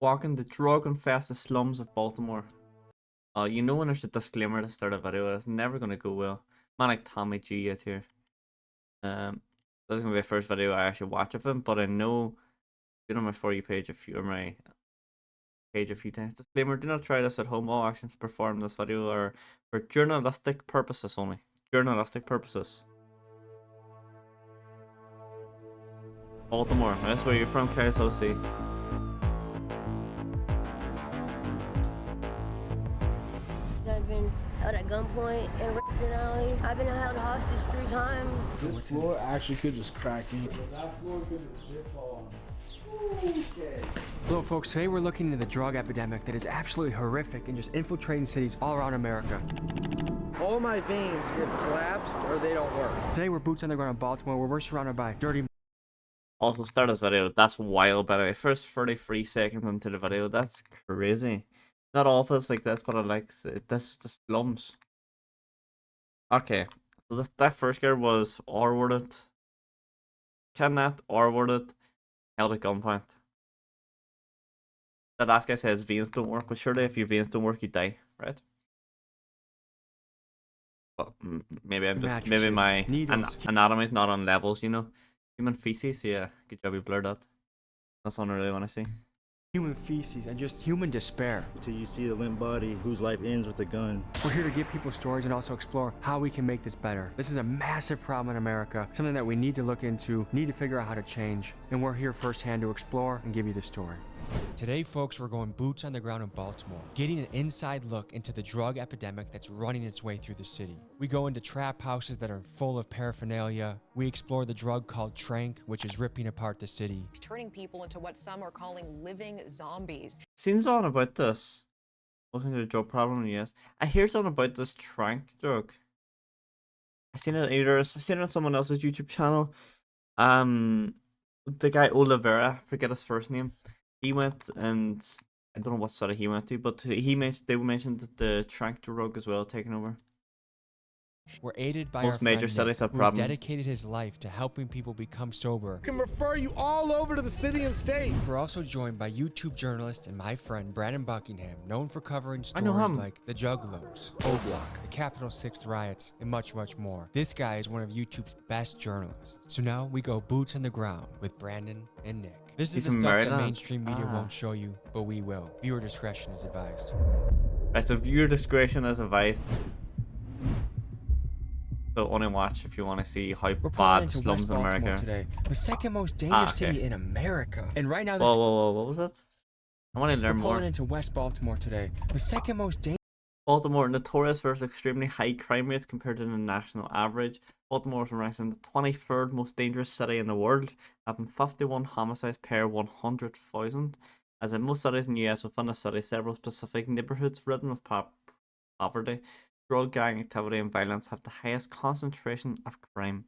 Walking the drug-infested slums of Baltimore. You know when there's a disclaimer to start a video, it's never gonna go well. Man like Tommy G out here. This is gonna be the first video I actually watch of him, but I know been on my For You page a few times. Disclaimer: do not try this at home. All actions performed in this video are for journalistic purposes only. Journalistic purposes. Baltimore, that's where you're from, KSOC. I've been held at gunpoint and raped in alley. I've been held hostage 3 times. This floor actually could just crack in. That floor could just fall. Okay. Hello folks, today we're looking into the drug epidemic that is absolutely horrific and just infiltrating cities all around America. All my veins have collapsed or they don't work. Today we're boots on the ground in Baltimore where we're surrounded by dirty... Also, start this video. That's wild, by the way. First 33 seconds into the video. That's crazy. Not all of us like this, but I like this. The slums. Okay, so that first girl was R-worded, kidnapped, R-worded, held at gunpoint. That last guy says veins don't work, but surely if your veins don't work, you die, right? But maybe I'm just maybe my anatomy's not on levels, you know. Human feces, yeah. Good job, you blurred that. That's all I really want to see. Human feces and just human despair. Till you see a limp body whose life ends with a gun. We're here to give people stories and also explore how we can make this better. This is a massive problem in America, something that we need to look into, need to figure out how to change, and we're here firsthand to explore and give you the story. Today, folks, we're going boots on the ground in Baltimore, getting an inside look into the drug epidemic that's running its way through the city. We go into trap houses that are full of paraphernalia. We explore the drug called Trank, which is ripping apart the city. Turning people into what some are calling living zombies. Seen something about this. Looking at the drug problem, yes. I hear something about this Trank drug. I seen it on someone else's YouTube channel. The guy Oliveira, I forget his first name. He went and I don't know what city he went to, but they mentioned the Trank drug as well taking over. We're aided by Most our major friend cities have Nick, who's problems. dedicated his life to helping people become sober. I can refer you all over to the city and state. We're also joined by YouTube journalist and my friend Brandon Buckingham, known for covering I know stories him. like the Juggalos, O-Block, the Capitol 6th riots, and much, much more. This guy is one of YouTube's best journalists. So now we go boots on the ground with Brandon and Nick. This is He's the from stuff that Maryland. mainstream media won't show you, but we will. Viewer discretion is advised. Right, so viewer discretion is advised. So only watch if you want to see how We're bad into slums West in Baltimore America. today, the second most dangerous okay. city in America. And right now, Whoa, what was that? I want to learn we're more. pulling into West Baltimore today, the second most dangerous. Baltimore, notorious for its extremely high crime rates compared to the national average. Baltimore is ranked in the 23rd most dangerous city in the world, having 51 homicides per 100,000. As in most cities in the US, within the city, several specific neighborhoods ridden with poverty, drug gang activity, and violence have the highest concentration of crime.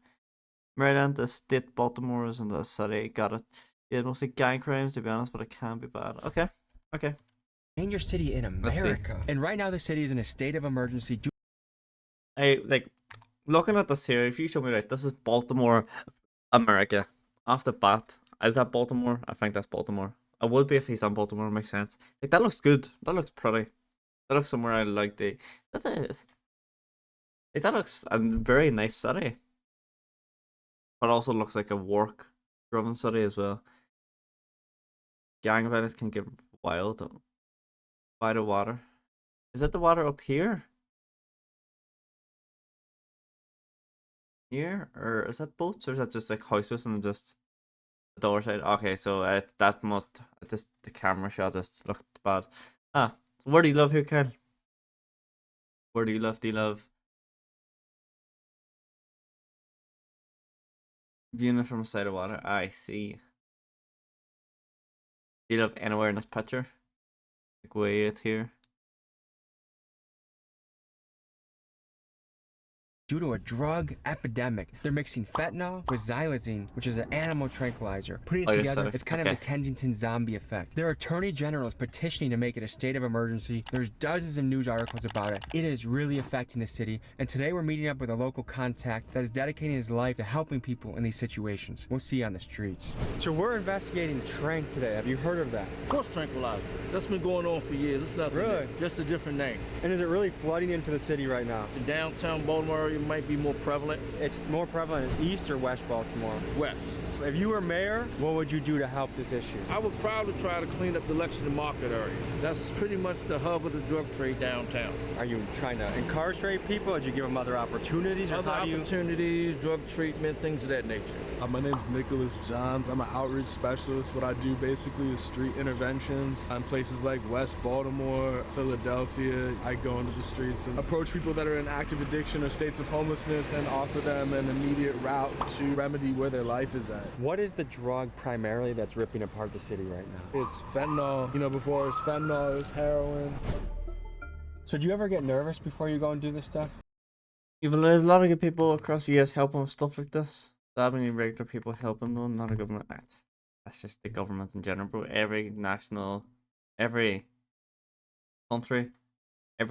Maryland, the state Baltimore is in the city, got it. Yeah, mostly gang crimes, to be honest, but it can be bad. Okay. Dangerous city in America. And right now the city is in a state of emergency. Hey, like, looking at this here, if you show me right, this is Baltimore, America. Off the bat, is that Baltimore? I think that's Baltimore. I would be if he's on Baltimore, makes sense. Like, that looks good. That looks pretty. That looks somewhere I like the... that looks a very nice city. But also looks like a work-driven city as well. Gang violence can get wild. By the water. Is that the water up here? Here? Or is that boats? Or is that just like houses and just the door side? Okay, so that must just the camera shot just looked bad. So where do you live here, Ken? Where do you live? Do you live viewing it from the side of water? I see. Do you live anywhere in this picture? Like way out here. due to a drug epidemic. They're mixing fentanyl with xylazine, which is an animal tranquilizer. Putting it together, it's kind of the Kensington zombie effect. Their attorney general is petitioning to make it a state of emergency. There's dozens of news articles about it. It is really affecting the city. And today we're meeting up with a local contact that is dedicating his life to helping people in these situations. We'll see you on the streets. So we're investigating trank today. Have you heard of that? Of course, tranquilizer. That's been going on for years. It's nothing. Really? Just a different name. And is it really flooding into the city right now? The downtown Baltimore area might be more prevalent. It's more prevalent in East or West Baltimore? West. If you were mayor, what would you do to help this issue? I would probably try to clean up the Lexington Market area. That's pretty much the hub of the drug trade downtown. Are you trying to incarcerate people? Or did you give them other opportunities? Or Other how do you... opportunities, drug treatment, things of that nature. My name's Nicholas Johns. I'm an outreach specialist. What I do basically is street interventions in places like West Baltimore, Philadelphia. I go into the streets and approach people that are in active addiction or states of homelessness and offer them an immediate route to remedy where their life is at. What is the drug primarily that's ripping apart the city right now? It's fentanyl. You know, before it was fentanyl, it was heroin. So do you ever get nervous before you go and do this stuff? Even there's a lot of good people across the US helping with stuff like this. That many regular people helping though, not a government. That's just the government in general, bro. Every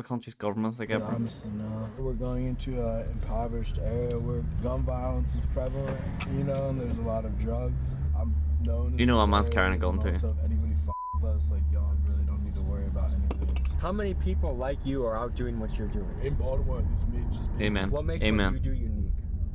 country's government's like every. Honestly, no. We're going into an impoverished area where gun violence is prevalent, you know, and there's a lot of drugs. I'm known. You know a man's carrying a gun too. So if anybody with us, like, y'all really don't need to worry about anything. How many people like you are out doing what you're doing? In Baltimore, it's me, just me. Amen. What makes Amen. what you do unique?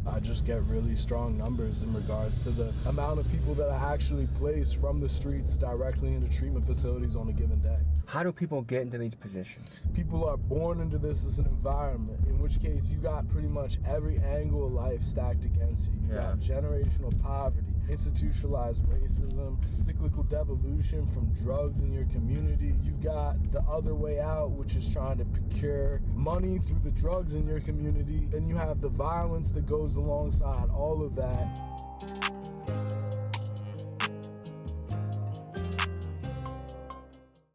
I just get really strong numbers in regards to the amount of people that I actually place from the streets directly into treatment facilities on a given day. How do people get into these positions? People are born into this as an environment, in which case you got pretty much every angle of life stacked against you. You got generational poverty, institutionalized racism, cyclical devolution from drugs in your community. You've got the other way out, which is trying to procure money through the drugs in your community. Then you have the violence that goes alongside all of that.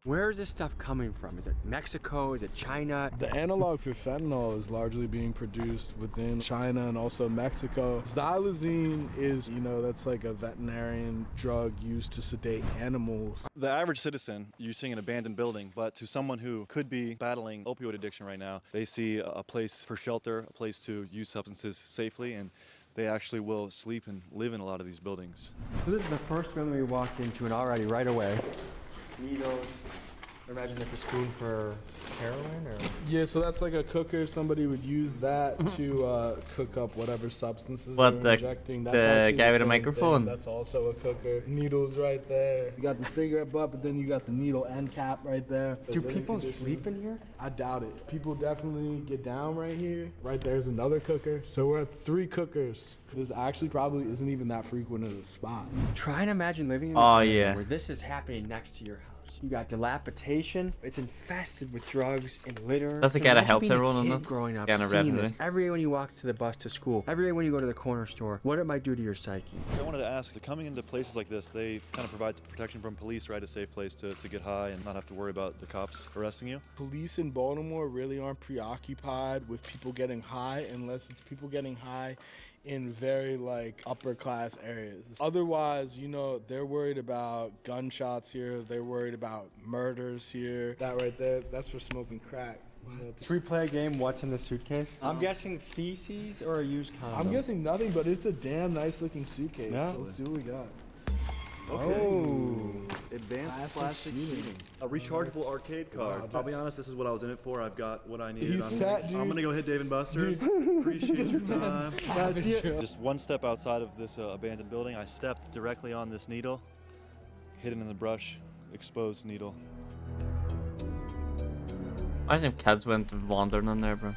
Where is this stuff coming from? Is it Mexico? Is it China? The analog for fentanyl is largely being produced within China and also Mexico. Xylazine is, you know, that's like a veterinarian drug used to sedate animals. The average citizen, you're seeing an abandoned building, but to someone who could be battling opioid addiction right now, they see a place for shelter, a place to use substances safely, and they actually will sleep and live in a lot of these buildings. So this is the first building we walked into, and already right away, needles. Imagine it's a spoon for heroin, or? Yeah, so that's like a cooker. Somebody would use that to cook up whatever substances What, they're injecting. That's the actually guy with a same microphone? thing. That's also a cooker. Needles right there. You got the cigarette butt, but then you got the needle end cap right there. Do people sleep in here? I doubt it. People definitely get down right here. Right there's another cooker. So we're at 3 cookers. This actually probably isn't even that frequent of a spot. Try and imagine living in Oh, a area yeah. where this is happening next to your house. You got dilapidation. It's infested with drugs and litter. That's the guy that helps everyone in in this. growing up, Kind of seeing revenue. this every day when you walk to the bus to school, every day when you go to the corner store, what it might do to your psyche. I wanted to ask, coming into places like this, they kind of provide protection from police, right? A safe place to get high and not have to worry about the cops arresting you. Police in Baltimore really aren't preoccupied with people getting high unless it's people getting high in very like upper class areas. Otherwise, you know, they're worried about gunshots here, they're worried about murders here. That right there, that's for smoking crack. Should we play a game, what's in the suitcase? I'm guessing feces or a used condom. I'm guessing nothing, but it's a damn nice looking suitcase. Yeah. So let's see what we got. Oh. Advanced plastic sheeting. A rechargeable arcade card. Wow, I'll be honest, this is what I was in it for. I've got what I need. He's set, dude. I'm gonna go hit Dave & Buster's. Appreciate your time. Just one step outside of this abandoned building, I stepped directly on this needle, hidden in the brush, exposed needle. Imagine if kids went wandering in there, bro.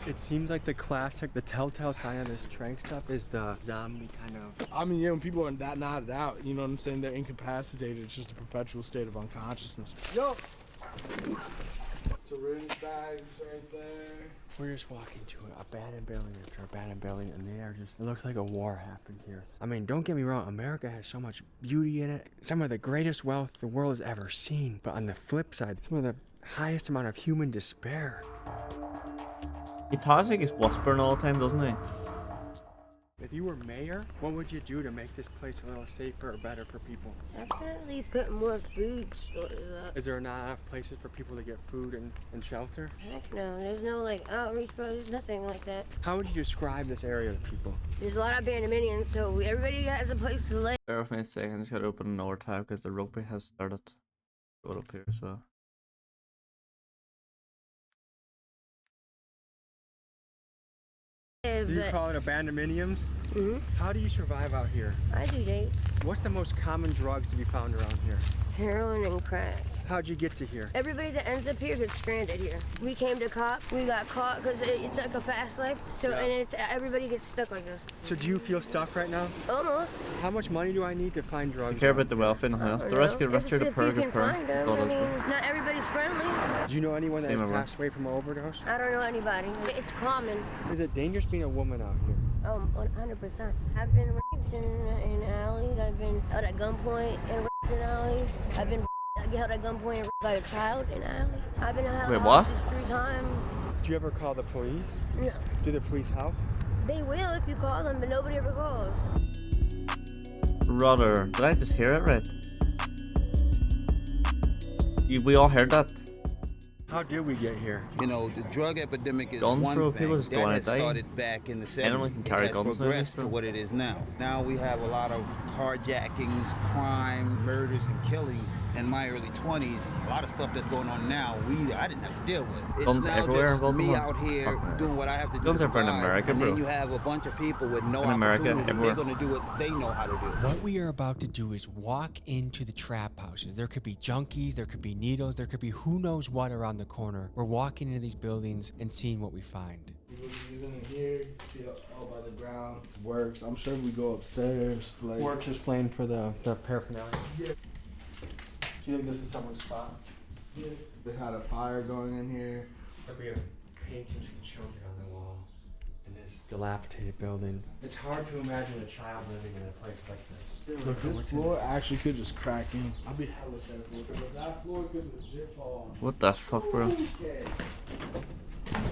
It seems like the classic, the telltale sign of this trank stuff is the zombie kind of. I mean, yeah, when people are that nodded out, you know what I'm saying? They're incapacitated. It's just a perpetual state of unconsciousness. Yo! Syringe bags right there. We're just walking to an abandoned building after abandoned building, and they are just, it looks like a war happened here. I mean, don't get me wrong, America has so much beauty in it, some of the greatest wealth the world has ever seen, but on the flip side, some of the highest amount of human despair. He talks like he's whispering all the time, doesn't he? If you were mayor, what would you do to make this place a little safer or better for people? Definitely put more food stores up. Is there not enough places for people to get food and shelter? Heck no, there's no like outreach, bro. There's nothing like that. How would you describe this area to people? There's a lot of abandonments, so everybody has a place to lay. Bear with me a second, I just gotta open another tab because the rugby has started. Go up here, so. Do you call it abandonments? Mm-hmm. How do you survive out here? I do date. What's the most common drugs to be found around here? Heroin and crack. How'd you get to here? Everybody that ends up here gets stranded here. We came to cop. We got caught because it's like a fast life. So Yeah. and it's everybody gets stuck like this. So do you feel stuck right now? Almost. How much money do I need to find drugs? You care about the wealthy and the house. The rest get If richer, the you poor can get poorer. find That's them, all I it is, bro. mean, not everybody's friendly. Do you know anyone that Same has over. passed away from an overdose? I don't know anybody. It's common. Is it dangerous being a woman out here? 100%. I've been raped in alleys. I've been held at gunpoint and raped in alleys. I've been held at gunpoint and raped by a child in alley. I've been held Wait, what? hostage 3 times. Do you ever call the police? No. Do the police help? They will if you call them, but nobody ever calls. Brother, did I just hear it right? We all heard that. How did we get here? You know, the drug epidemic is Guns, one bro, thing people just that don't wanna had die. started back in the 70s. Anyone can carry it has guns progressed nowadays, to bro. what it is now. Now we have a lot of carjackings, crime, murders, and killings. In my early 20s, a lot of stuff that's going on now, I didn't have to deal with. It's Guns now everywhere in just me Baltimore. out here Fuck, man. doing what I have to do. Guns to everywhere in survive, America, and bro. then you have a bunch of people with no In America, opportunity. everywhere. They're going to do what they know how to do. What we are about to do is walk into the trap houses. There could be junkies, there could be needles, there could be who knows what around the corner. We're walking into these buildings and seeing what we find. People using it here, see all by the ground. Works. I'm sure we go upstairs. Like Work just laying for the paraphernalia. Yeah. Do you think this is someone's spot? Yeah. They had a fire going in here. Like we have paintings and children on the wall in this dilapidated building. It's hard to imagine a child living in a place like this. Look at This what's in floor it. actually could just crack in. I'll be hella careful because that floor could legit fall. What the fuck, bro? Okay.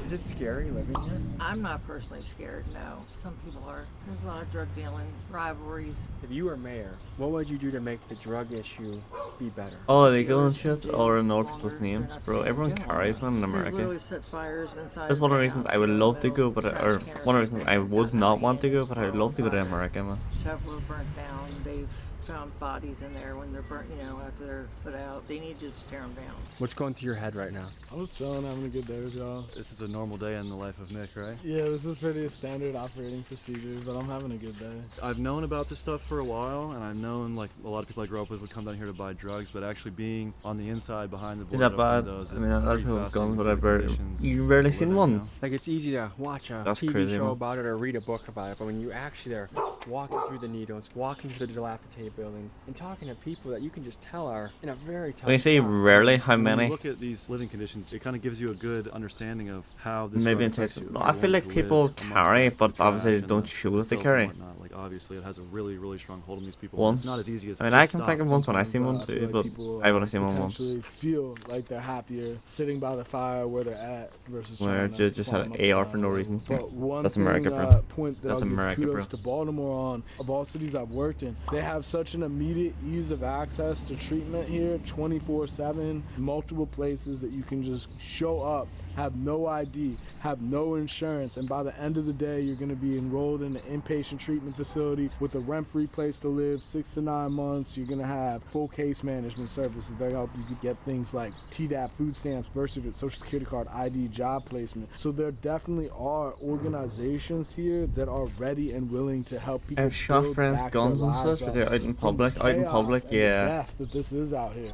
Is it scary living here? I'm not personally scared, no. Some people are. There's a lot of drug dealing, rivalries. If you were mayor, what would you do to make the drug issue be better? Oh, they go and shit, or in all people's names, bro. Everyone carries, man, in They America. literally set fires inside. That's one of the their reasons house I would in the love to middle go, of but trash or can one of the or reasons something. I would not want to go, but I would love to go to America, man. Several are burnt down. They've found bodies in there when they're burnt, after they're put out. They need to just tear them down. What's going through your head right now? I was chilling, having a good day with y'all. This is a normal day in the life of Nick, right? Yeah, this is pretty standard operating procedure, but I'm having a good day. I've known about this stuff for a while, and I've known like a lot of people I grew up with would come down here to buy drugs, but actually being on the inside behind the Is that bad? windows, I mean, it's a lot of pretty people have guns, fascinating but to I see the barely, conditions you barely to seen live in, one. you know? Like it's easy to watch a That's TV crazy, show man. about it or read a book about it, but when you actually are walking through the needles, walking through the dilapidated buildings, and talking to people that you can just tell are in a very tough When you say spot. rarely, how When many? you look at these living conditions, it kind of gives you a good understanding of how this Maybe drug in affects Texas. you. I You're feel willing like to live people amongst carry, the but obviously trash they and don't the show that they filth and carry. whatnot. Like obviously it has a really, really strong hold on these people. Once. It's not as easy as I mean, just I can stop. think of once when I seen one I feel too, like but people, I want to see one once. potentially feel like they're happier sitting by the fire where they're at versus Where trying to just had climb an up AR the for no ladder. reason. But one That's thing, America, bro. Point that That's I'll give America, kudos bro. to Baltimore on, of all cities I've worked in, they have such an immediate ease of access to treatment here, 24/7, multiple places that you can just show up, have no ID, have no insurance, and by the end of the day, you're going to be enrolled in an inpatient treatment facility with a rent-free place to live, 6 to 9 months. You're going to have full case management services. They help you get things like TDAP, food stamps, birth certificate, social security card, ID, job placement. So there definitely are organizations here that are ready and willing to help people. I've shot build friends' back guns their and lives stuff, but up they're out in from public. Out in chaos public, and the yeah. death that this is out here.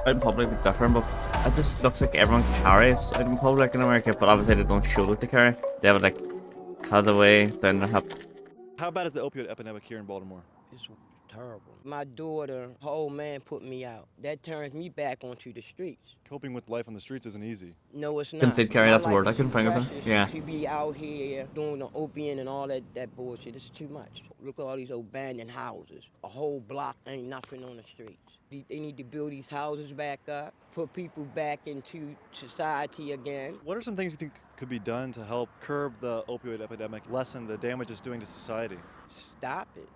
Out in public is different, but it just looks like everyone carries out in public in America, but obviously they don't show that they carry. They have it like, how the way down their hip. How bad is the opioid epidemic here in Baltimore? It's terrible. My daughter, her old man put me out. That turns me back onto the streets. Coping with life on the streets isn't easy. No, it's not. Couldn't say Carrie, My that's a life word. I is couldn't too think of it. precious Yeah. to be out here doing the opium and all that bullshit. It's too much. Look at all these abandoned houses. A whole block ain't nothing on the streets. They need to build these houses back up, put people back into society again. What are some things you think could be done to help curb the opioid epidemic, lessen the damage it's doing to society? Stop it,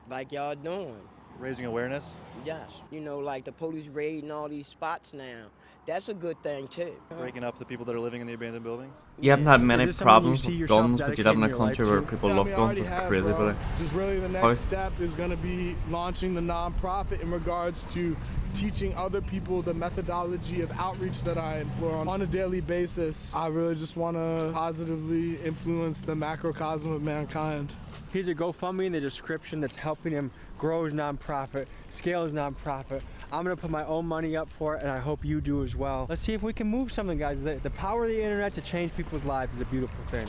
like y'all doing. Raising awareness? Yes. You know, like the police raiding all these spots now. That's a good thing, too. Breaking up the people that are living in the abandoned buildings? You haven't had many Is this something you problems see with yourself guns, but you live in a dedicating your country life where to? people Yeah, I love mean, I guns. already It's have, crazy, bro. buddy. Just really the next step is going to be launching the nonprofit in regards to teaching other people the methodology of outreach that I employ on a daily basis. I really just want to positively influence the macrocosm of mankind. Here's a GoFundMe in the description that's helping him grow his nonprofit, scale his nonprofit. I'm gonna put my own money up for it, and I hope you do as well. Let's see if we can move something, guys. The power of the internet to change people's lives is a beautiful thing.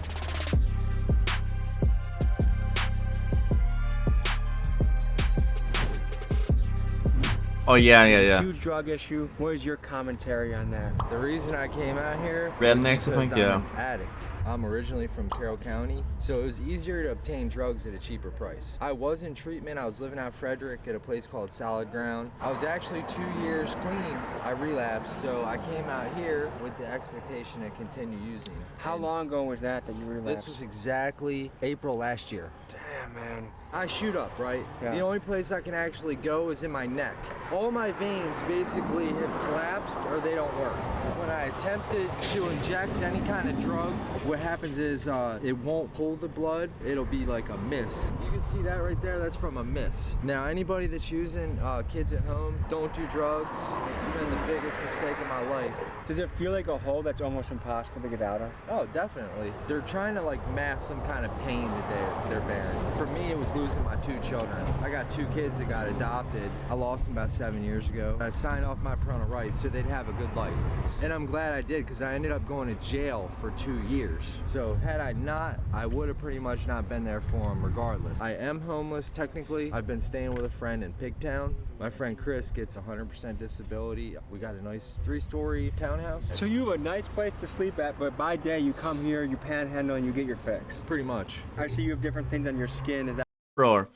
Oh, yeah. Huge drug issue. What is your commentary on that? The reason I came out here Rednecks, I was because think, yeah. I'm an addict. I'm originally from Carroll County, so it was easier to obtain drugs at a cheaper price. I was in treatment. I was living out Frederick at a place called Salad Ground. I was actually 2 years clean. I relapsed, so I came out here with the expectation to continue using. How long ago was that you relapsed? This was exactly April last year. Damn, man. I shoot up, right? Yeah. The only place I can actually go is in my neck. All my veins basically have collapsed or they don't work. When I attempted to inject any kind of drug, what happens is it won't pull the blood. It'll be like a miss. You can see that right there, that's from a miss. Now, anybody that's using kids at home, don't do drugs. It's been the biggest mistake of my life. Does it feel like a hole that's almost impossible to get out of? Oh, definitely. They're trying to like mask some kind of pain that they're bearing. For me, it was losing my 2 children. I got 2 kids that got adopted. I lost them about 7 years ago. I signed off my parental rights so they'd have a good life. And I'm glad I did because I ended up going to jail for 2 years. So had I not, I would have pretty much not been there for them regardless. I am homeless technically. I've been staying with a friend in Pigtown. My friend Chris gets 100% disability. We got a nice 3-story townhouse. So you have a nice place to sleep at, but by day you come here, you panhandle, and you get your fix. Pretty much. I see you have different things on your skin. Is that? Bro,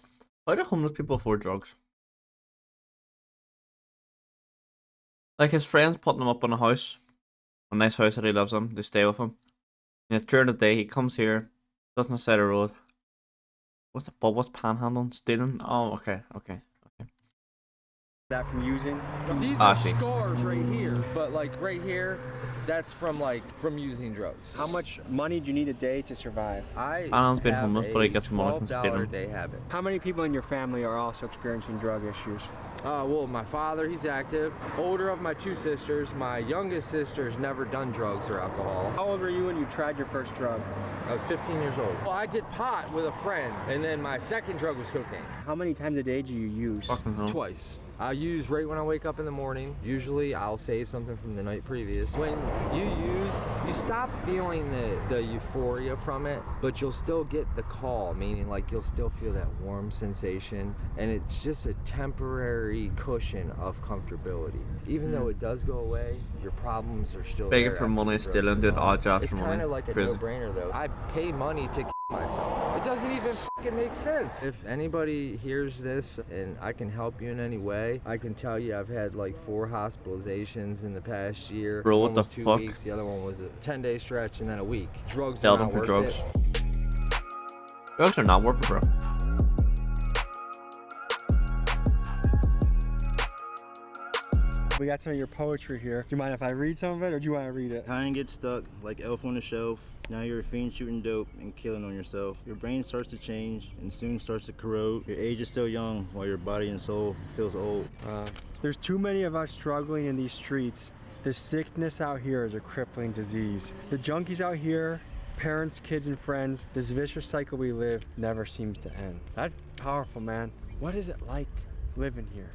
how do homeless people afford drugs? Like his friends putting him up in a house, a nice house that he lives in. They stay with him. And during the day he comes here, doesn't side the road. What's panhandling? Stealing? Oh, okay. That from using? These are scars right here, but like right here, that's from using drugs. How much money do you need a day to survive? Alan's been homeless, but he gets money from $12 a stealing. day habit. How many people in your family are also experiencing drug issues? Well, my father, he's active. Older of my 2 sisters. My youngest sister's never done drugs or alcohol. How old were you when you tried your first drug? I was 15 years old. Well, I did pot with a friend, and then my second drug was cocaine. How many times a day do you use? Twice. I use right when I wake up in the morning. Usually I'll save something from the night previous. When you use, you stop feeling the euphoria from it, but you'll still get the call, meaning like you'll still feel that warm sensation, and it's just a temporary cushion of comfortability. Even though it does go away, your problems are still Begging there for after money, the drug stealing, is doing gone. odd jobs It's for money. kind of like a Crazy. no-brainer though. I pay money to myself. It doesn't even make sense. If anybody hears this and I can help you in any way, I can tell you I've had like 4 hospitalizations in the past year. Bro, what One the was 2 fuck? weeks, the other one was a 10-day stretch, and then a week. Drugs Sell are them not for worth drugs. it. Drugs are not worth it, bro. We got some of your poetry here. Do you mind if I read some of it, or do you want to read it? Kind get stuck like elf on the shelf. Now you're a fiend shooting dope and killing on yourself. Your brain starts to change and soon starts to corrode. Your age is still young while your body and soul feels old. There's too many of us struggling in these streets. The sickness out here is a crippling disease. The junkies out here, parents, kids, and friends, this vicious cycle we live never seems to end. That's powerful, man. What is it like living here?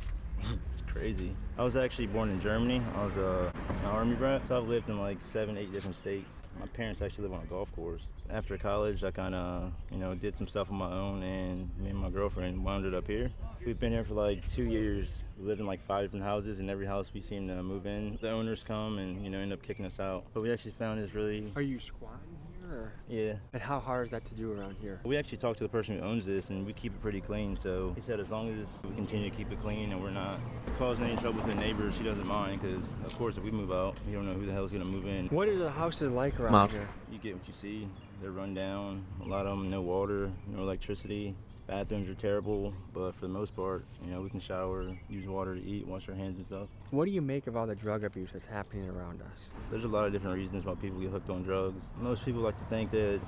It's crazy. I was actually born in Germany. I was an army brat, so I've lived in like 7, 8 different states. My parents actually live on a golf course. After college, I kind of, did some stuff on my own, and me and my girlfriend wound up here. We've been here for like 2 years. We lived in like 5 different houses, and every house we seem to move in, the owners come and, end up kicking us out. But we actually found this really... Are you squatting here? Or? Yeah. And how hard is that to do around here? We actually talked to the person who owns this, and we keep it pretty clean. So he said as long as we continue to keep it clean and we're not causing any trouble with the neighbors, he doesn't mind. Because of course, if we move out, you don't know who the hell is going to move in. What are the houses like around here? You get what you see. They're run down. A lot of them, no water, no electricity. Bathrooms are terrible, but for the most part, we can shower, use water to eat, wash our hands and stuff. What do you make of all the drug abuse that's happening around us? There's a lot of different reasons why people get hooked on drugs. Most people like to think that,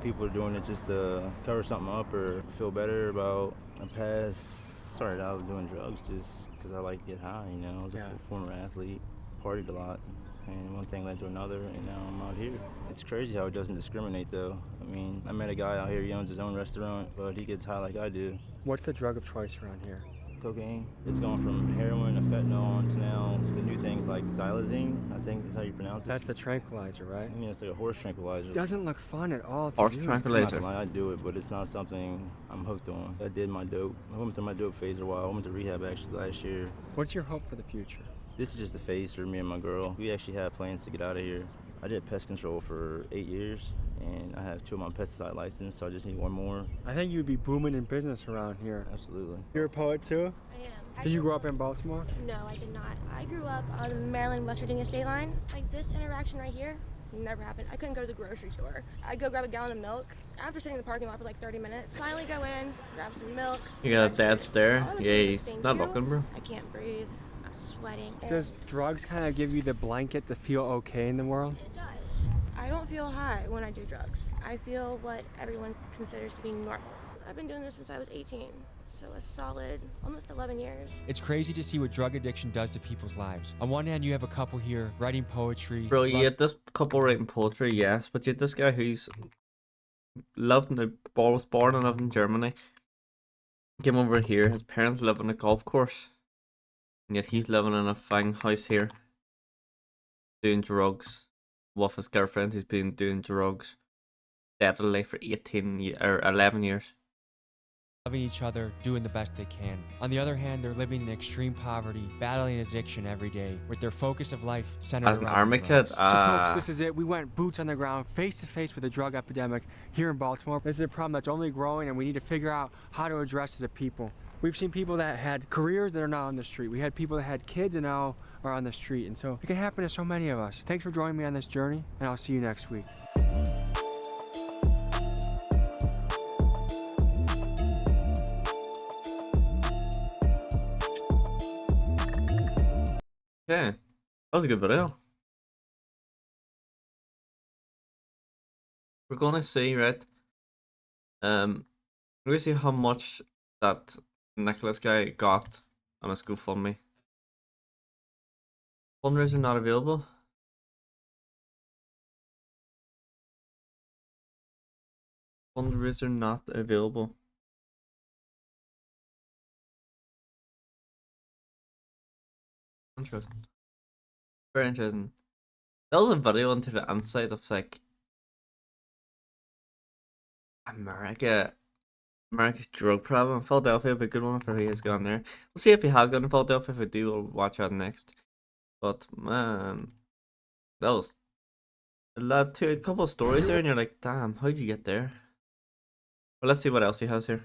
people are doing it just to cover something up or feel better about a past. Started out doing drugs just because I like to get high, I was a former athlete, partied a lot. And one thing led to another, and now I'm out here. It's crazy how it doesn't discriminate, though. I mean, I met a guy out here, he owns his own restaurant, but he gets high like I do. What's the drug of choice around here? Cocaine. It's gone from heroin to fentanyl to now the new things like xylazine, I think is how you pronounce it. That's the tranquilizer, right? I mean, it's like a horse tranquilizer. Doesn't look fun at all to Horse do. tranquilizer. I'm not gonna lie, I do it, but it's not something I'm hooked on. I did my dope. I went through my dope phase for a while. I went to rehab actually last year. What's your hope for the future? This is just a phase for me and my girl. We actually have plans to get out of here. I did pest control for 8 years, and I have 2 of my pesticide license, so I just need 1 more. I think you'd be booming in business around here. Absolutely. You're a poet too? I am. Did you grow up in Baltimore? No, I did not. I grew up on the Maryland-West Virginia state line. Like this interaction right here never happened. I couldn't go to the grocery store. I'd go grab a gallon of milk after sitting in the parking lot for like 30 minutes. Finally go in, grab some milk. You got a dad stare? All the Yeah, he's things not you. looking, bro. I can't breathe. I'm sweating. Does drugs kind of give you the blanket to feel okay in the world? It does. I don't feel high when I do drugs. I feel what everyone considers to be normal. I've been doing this since I was 18. So a solid, almost 11 years. It's crazy to see what drug addiction does to people's lives. On one hand, you have a couple here writing poetry. Bro, you had this couple writing poetry, yes, but you had this guy who's was born and lived in Germany. Came over here, his parents live on a golf course. And yet he's living in a fine house here. Doing drugs. With his girlfriend who's been doing drugs steadily for 11 years. Loving each other, doing the best they can. On the other hand, they're living in extreme poverty, battling addiction every day, with their focus of life centered As an around army drugs. kid, So folks, this is it. We went boots on the ground, face to face with the drug epidemic here in Baltimore. This is a problem that's only growing, and we need to figure out how to address as a people. We've seen people that had careers that are now on the street. We had people that had kids and now are on the street. And so it can happen to so many of us. Thanks for joining me on this journey, and I'll see you next week. Okay, that was a good video. We're gonna see, right? We're gonna see how much that Nicholas guy got on his GoFundMe. Fundraiser not available. Fundraiser not available. Interesting. Very interesting. That was a video into the insight of like America's drug problem. Philadelphia would be a good one if he has gone there. We'll see if he has gone to Philadelphia. If we do, we'll watch out next. But man, that was a couple of stories there, and you're like, damn, how'd you get there? Well, let's see what else he has here.